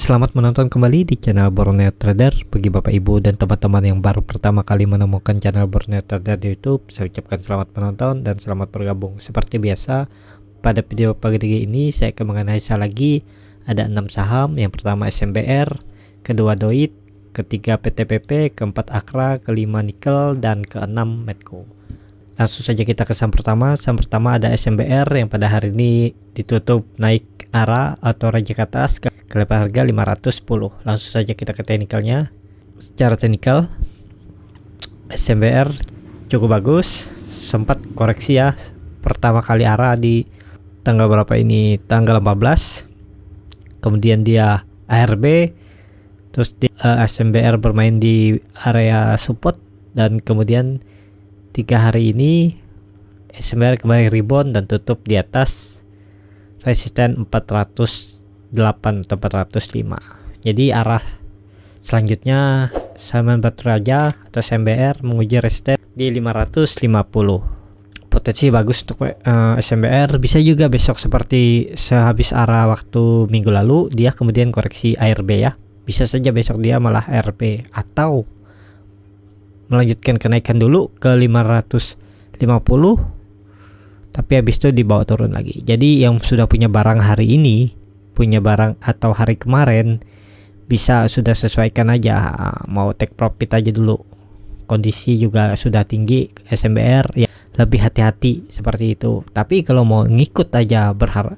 Selamat menonton kembali di channel Borneo Trader. Bagi Bapak Ibu dan teman-teman yang baru pertama kali menemukan channel Borneo Trader di YouTube, saya ucapkan selamat menonton dan selamat bergabung. Seperti biasa, pada video pagi ini saya akan menganalisa lagi ada 6 saham. Yang pertama SMBR, kedua Doit, ketiga PTPP, keempat Akra, kelima Nikel, dan keenam Medco. Langsung saja kita ke saham pertama. Saham pertama ada SMBR yang pada hari ini ditutup naik arah atau raja ke atas ke level harga 510. Langsung saja kita ke teknikalnya. Secara teknikal SMBR cukup bagus, sempat koreksi ya. Pertama kali arah di tanggal berapa ini? Tanggal 14. Kemudian dia ARB, terus di SMBR bermain di area support, dan kemudian 3 hari ini SMBR kembali rebound dan tutup di atas resisten 408 atau 405. Jadi arah selanjutnya saham batu raja atau SMBR menguji resisten di 550. Potensi bagus untuk SMBR. Bisa juga besok seperti sehabis arah waktu minggu lalu dia kemudian koreksi ARB ya. Bisa saja besok dia malah ARB atau melanjutkan kenaikan dulu ke 550, tapi habis itu dibawa turun lagi. Jadi yang sudah punya barang hari ini, punya barang atau hari kemarin, bisa sudah sesuaikan aja, mau take profit aja dulu. Kondisi juga sudah tinggi SMBR ya, lebih hati-hati seperti itu. Tapi kalau mau ngikut aja berharap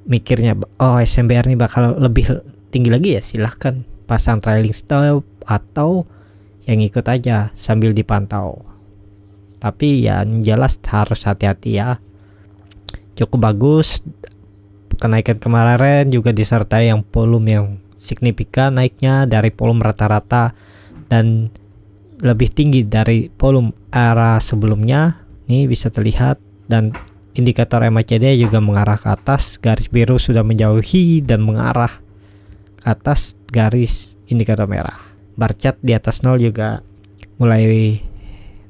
mikirnya oh SMBR ini bakal lebih tinggi lagi ya, silahkan pasang trailing stop atau yang ikut aja sambil dipantau. Tapi ya jelas harus hati-hati ya. Cukup bagus. Kenaikan kemarin juga disertai yang volume yang signifikan naiknya dari volume rata-rata dan lebih tinggi dari volume arah sebelumnya. Ini bisa terlihat, dan indikator MACD juga mengarah ke atas. Garis biru sudah menjauhi dan mengarah ke atas garis indikator merah. Bar chart di atas 0 juga mulai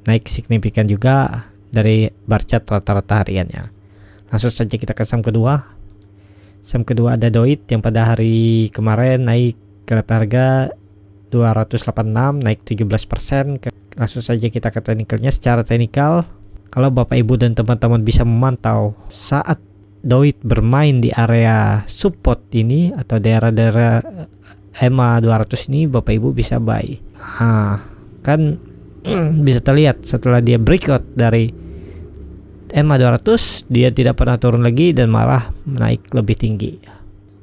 naik signifikan juga dari bar chart rata-rata hariannya. Langsung saja kita ke saham kedua. Saham kedua ada Doit yang pada hari kemarin naik ke level harga 286, naik 17%. Langsung saja kita ke teknikalnya. Secara teknikal, kalau Bapak Ibu dan teman-teman bisa memantau saat Doit bermain di area support ini atau daerah-daerah EMA 200 ini, Bapak Ibu bisa buy. Kan bisa terlihat setelah dia breakout dari EMA 200, dia tidak pernah turun lagi dan malah naik lebih tinggi.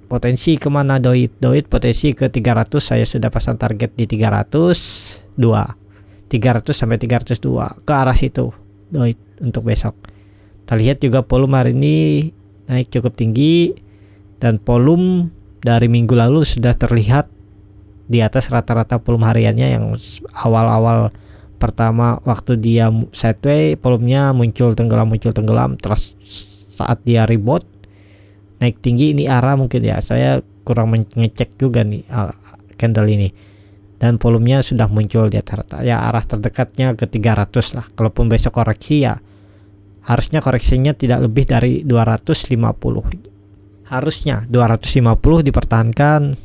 Potensi kemana Doit? Doit potensi ke 300. Saya sudah pasang target di 302, 300 sampai 302 ke arah situ Doit untuk besok. Kita lihat juga volume hari ini naik cukup tinggi, dan volume dari minggu lalu sudah terlihat di atas rata-rata volume hariannya yang awal-awal pertama waktu dia sideways, volumenya muncul tenggelam, terus saat dia rebound naik tinggi. Ini arah mungkin ya, saya kurang ngecek juga nih candle ini, dan volumenya sudah muncul di atas rata ya, arah terdekatnya ke 300 lah. Kalaupun besok koreksi ya harusnya koreksinya tidak lebih dari 250. Harusnya 250 dipertahankan,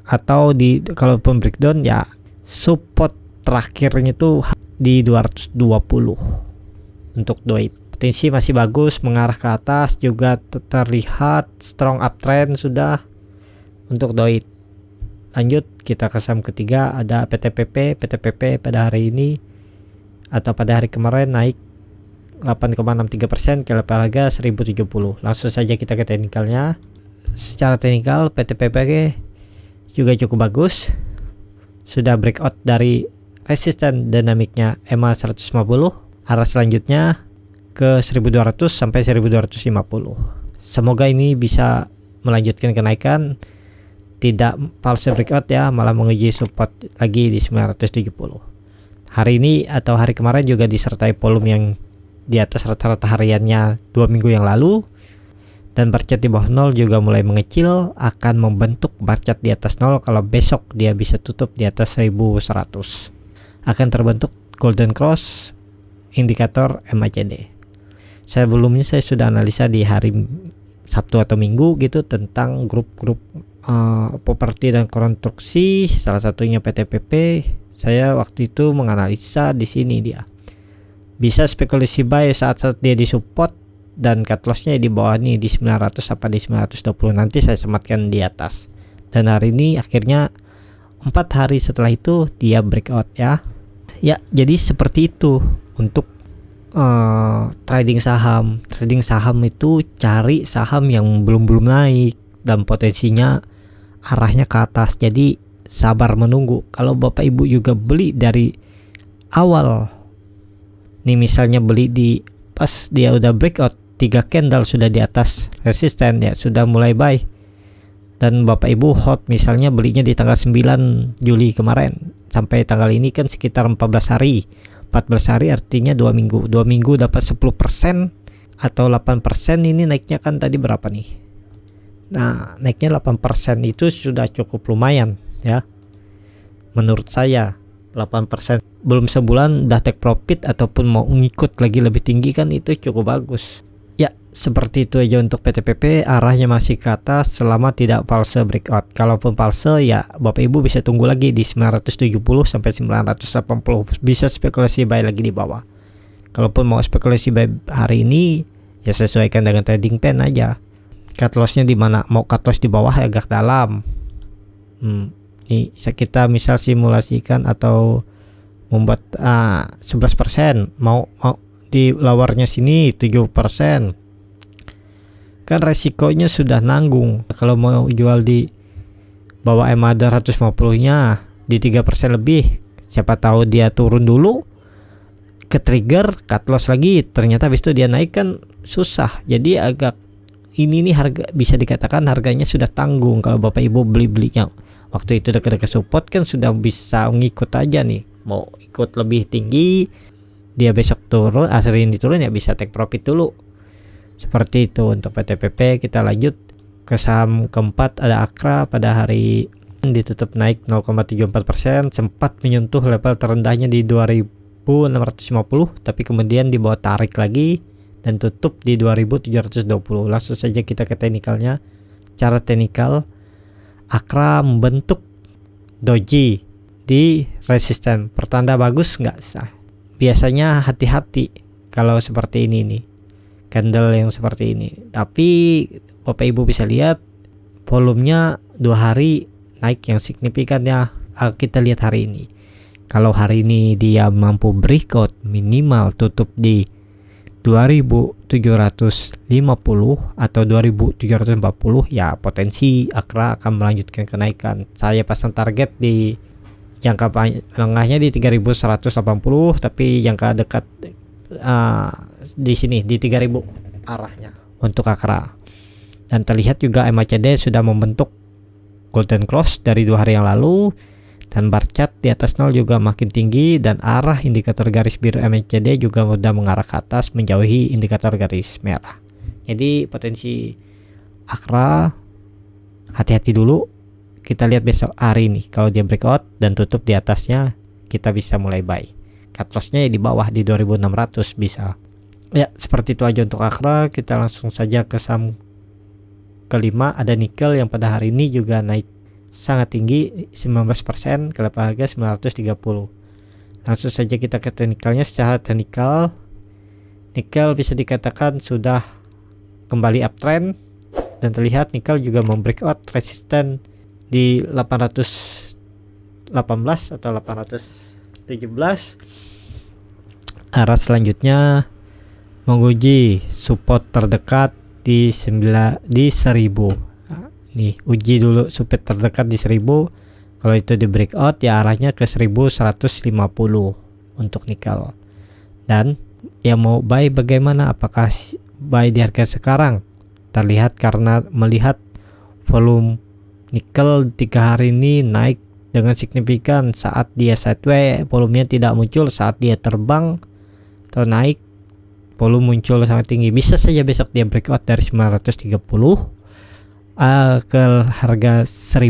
atau di kalaupun breakdown ya support terakhirnya tuh di 220 untuk Doit. Potensi masih bagus mengarah ke atas, juga terlihat strong uptrend sudah untuk Doit. Lanjut kita ke saham ketiga ada PTPP. PTPP pada hari ini atau pada hari kemarin naik 8,63% ke level harga 1070. Langsung saja kita ke teknikalnya. Secara teknikal PTPP juga cukup bagus, sudah breakout dari resisten dinamiknya EMA 150. Arah selanjutnya ke 1200 sampai 1250. Semoga ini bisa melanjutkan kenaikan, tidak false breakout ya, malah menguji support lagi di 970. Hari ini atau hari kemarin juga disertai volume yang di atas rata-rata hariannya 2 minggu yang lalu, dan bar chart di bawah 0 juga mulai mengecil, akan membentuk bar chart di atas 0. Kalau besok dia bisa tutup di atas 1100, akan terbentuk golden cross indikator MACD. Sebelumnya saya sudah analisa di hari Sabtu atau Minggu gitu tentang grup-grup properti dan konstruksi, salah satunya PTPP. Saya waktu itu menganalisa di sini dia bisa spekulasi buy saat dia disupport dan cut lossnya di bawah nih di 900 apa di 920, nanti saya sematkan di atas. Dan hari ini akhirnya 4 hari setelah itu dia breakout ya. Jadi seperti itu untuk trading saham. Trading saham itu cari saham yang belum naik dan potensinya arahnya ke atas. Jadi sabar menunggu. Kalau Bapak Ibu juga beli dari awal nih, misalnya beli di pas dia udah breakout 3 candle sudah di atas resisten ya, sudah mulai buy, dan Bapak Ibu hot misalnya belinya di tanggal 9 Juli kemarin sampai tanggal ini kan sekitar 14 hari artinya 2 minggu dapat 10% atau 8%. Ini naiknya kan tadi berapa nih? Nah, naiknya 8% itu sudah cukup lumayan ya menurut saya. 8% belum sebulan udah take profit ataupun mau ngikut lagi lebih tinggi kan itu cukup bagus ya. Seperti itu aja untuk PTPP, arahnya masih ke atas selama tidak false breakout. Kalaupun false ya Bapak Ibu bisa tunggu lagi di 970 sampai 980, bisa spekulasi buy lagi di bawah. Kalaupun mau spekulasi buy hari ini ya sesuaikan dengan trading plan aja. Cut lossnya di mana? Mau cut loss di bawah agak dalam. Nih kita misal simulasikan atau membuat 11%, mau di lawarnya sini 7%, kan resikonya sudah nanggung. Kalau mau jual di bawah MA 150 nya di 3% lebih, siapa tahu dia turun dulu ke trigger cut loss lagi, ternyata habis itu dia naik kan susah. Jadi agak ini nih harga bisa dikatakan harganya sudah tanggung. Kalau Bapak Ibu belinya waktu itu dekat-dekat support kan sudah bisa ngikut aja nih. Mau ikut lebih tinggi, dia besok turun, hari ini turun ya bisa take profit dulu. Seperti itu untuk PTPP. Kita lanjut ke saham keempat, ada Akra. Pada hari ditutup naik 0,74%, sempat menyentuh level terendahnya di 2650, tapi kemudian dibawa tarik lagi dan tutup di 2720. Langsung saja kita ke teknikalnya. Cara teknikal, Akra membentuk doji di resisten. Pertanda bagus nggak sah? Biasanya hati-hati kalau seperti ini nih, candle yang seperti ini. Tapi Bapak Ibu bisa lihat volumenya 2 hari naik yang signifikan ya. Kita lihat hari ini. Kalau hari ini dia mampu breakout minimal tutup di 2750 atau 2740 ya potensi Akra akan melanjutkan kenaikan. Saya pasang target di jangka menengahnya di 3180, tapi jangka dekat di sini di 3000 arahnya untuk Akra. Dan terlihat juga MACD sudah membentuk golden cross dari 2 hari yang lalu, dan bar chart di atas 0 juga makin tinggi, dan arah indikator garis biru MACD juga sudah mengarah ke atas menjauhi indikator garis merah. Jadi potensi Akra hati-hati dulu. Kita lihat besok hari ini, kalau dia breakout dan tutup di atasnya kita bisa mulai buy. Cut lossnya di bawah di 2600 bisa. Ya seperti itu aja untuk Akra. Kita langsung saja ke saham kelima, ada nikel yang pada hari ini juga naik sangat tinggi 19% ke level harga 930. Langsung saja kita ke teknikalnya. Secara teknikal nikel bisa dikatakan sudah kembali uptrend, dan terlihat nikel juga membreakout resisten di 818 atau 817. Arah selanjutnya menguji support terdekat di 1000. Nih uji dulu support terdekat di 1000. Kalau itu di breakout ya arahnya ke 1150 untuk nikel. Dan ya mau buy bagaimana? Apakah buy di harga sekarang? Terlihat karena melihat volume nikel 3 hari ini naik dengan signifikan. Saat dia sideways volumenya tidak muncul, saat dia terbang atau naik volume muncul sangat tinggi. Bisa saja besok dia breakout dari 930 ke harga 1000,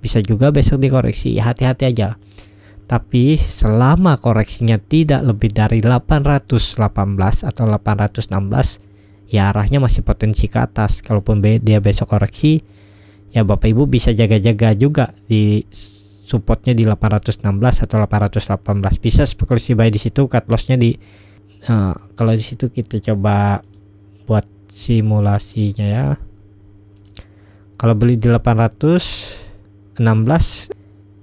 bisa juga besok dikoreksi. Hati-hati aja. Tapi selama koreksinya tidak lebih dari 818 atau 816 ya arahnya masih potensi ke atas. Kalaupun dia besok koreksi ya Bapak Ibu bisa jaga-jaga juga di supportnya di 816 atau 818, bisa spekulasi buy di situ. Cut lossnya di kalau di situ kita coba buat simulasinya ya. Kalau beli di 816,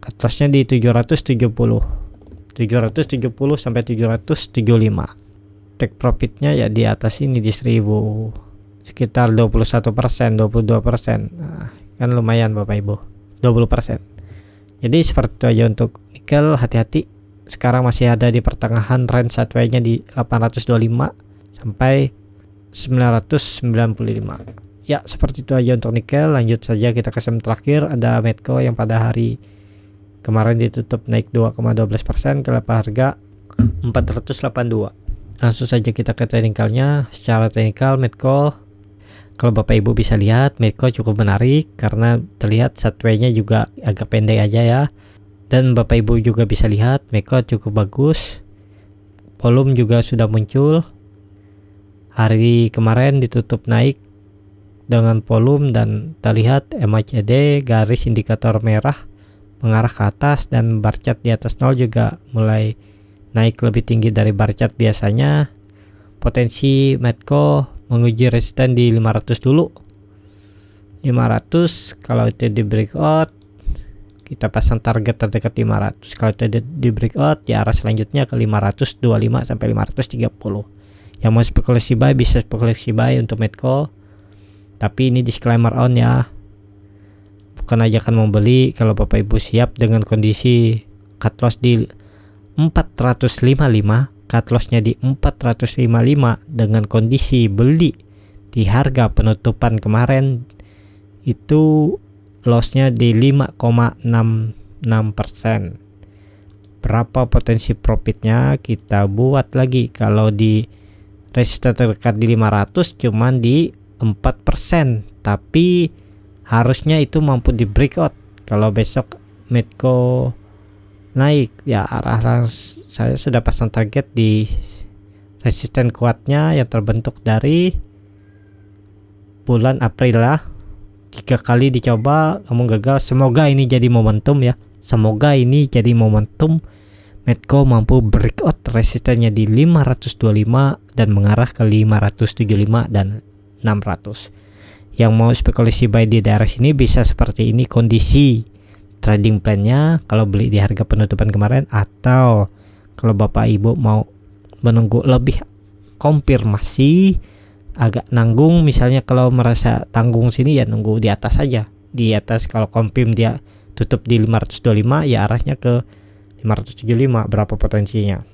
cut lossnya di 770 sampai 775. Take profitnya ya di atas ini di 1000, sekitar 21%, 22%. Nah, kan lumayan Bapak Ibu, 20%. Jadi seperti itu aja untuk nikel. Hati-hati, sekarang masih ada di pertengahan range sideways-nya di 825 sampai 995. Ya seperti itu aja untuk nikel. Lanjut saja kita ke saham terakhir, ada Medco yang pada hari kemarin ditutup naik 2,12% ke level harga 482. Langsung saja kita ke teknikalnya. Secara teknikal Medco, kalau Bapak Ibu bisa lihat, Medco cukup menarik karena terlihat sideways-nya juga agak pendek aja ya. Dan Bapak Ibu juga bisa lihat Medco cukup bagus, volume juga sudah muncul. Hari kemarin ditutup naik dengan volume dan terlihat MACD garis indikator merah mengarah ke atas, dan bar chart di atas 0 juga mulai naik lebih tinggi dari bar chart biasanya. Potensi Medco menguji resisten di 500 dulu. 500 kalau itu di breakout, kita pasang target terdekat 500. Kalau itu di breakout, ya arah selanjutnya ke 525 sampai 530. Yang mau spekulasi buy bisa spekulasi buy untuk Medco. Tapi ini disclaimer on ya, bukan ajakan membeli. Kalau Bapak Ibu siap dengan kondisi cut loss di 455, cut lossnya di 455 dengan kondisi beli di harga penutupan kemarin, itu lossnya di 5,66%. Berapa potensi profitnya kita buat lagi. Kalau di resisten terdekat di 500 cuman di 4%, tapi harusnya itu mampu di breakout. Kalau besok Medco naik, ya arah saya sudah pasang target di resisten kuatnya yang terbentuk dari bulan April lah. 3 kali dicoba namun gagal. Semoga ini jadi momentum ya, semoga ini jadi momentum Medco mampu breakout resistennya di 525 dan mengarah ke 575 dan 600. Yang mau spekulasi buy di daerah sini bisa seperti ini kondisi trading plan-nya kalau beli di harga penutupan kemarin, atau kalau Bapak Ibu mau menunggu lebih konfirmasi agak nanggung, misalnya kalau merasa tanggung sini ya nunggu di atas saja. Di atas kalau confirm dia tutup di 525, ya arahnya ke 575. Berapa potensinya?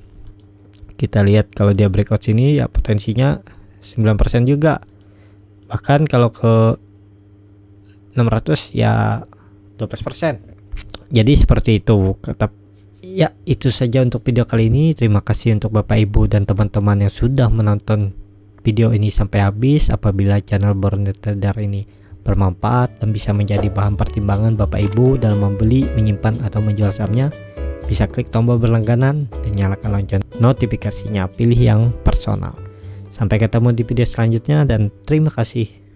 Kita lihat kalau dia breakout sini ya potensinya 9% juga. Bahkan kalau ke 600 ya 12%. Jadi seperti itu. Ya itu saja untuk video kali ini. Terima kasih untuk Bapak Ibu dan teman-teman yang sudah menonton video ini sampai habis. Apabila channel Borneo Trader ini bermanfaat dan bisa menjadi bahan pertimbangan Bapak Ibu dalam membeli, menyimpan atau menjual sahamnya, bisa klik tombol berlangganan dan nyalakan lonceng notifikasinya. Pilih yang personal. Sampai ketemu di video selanjutnya dan terima kasih.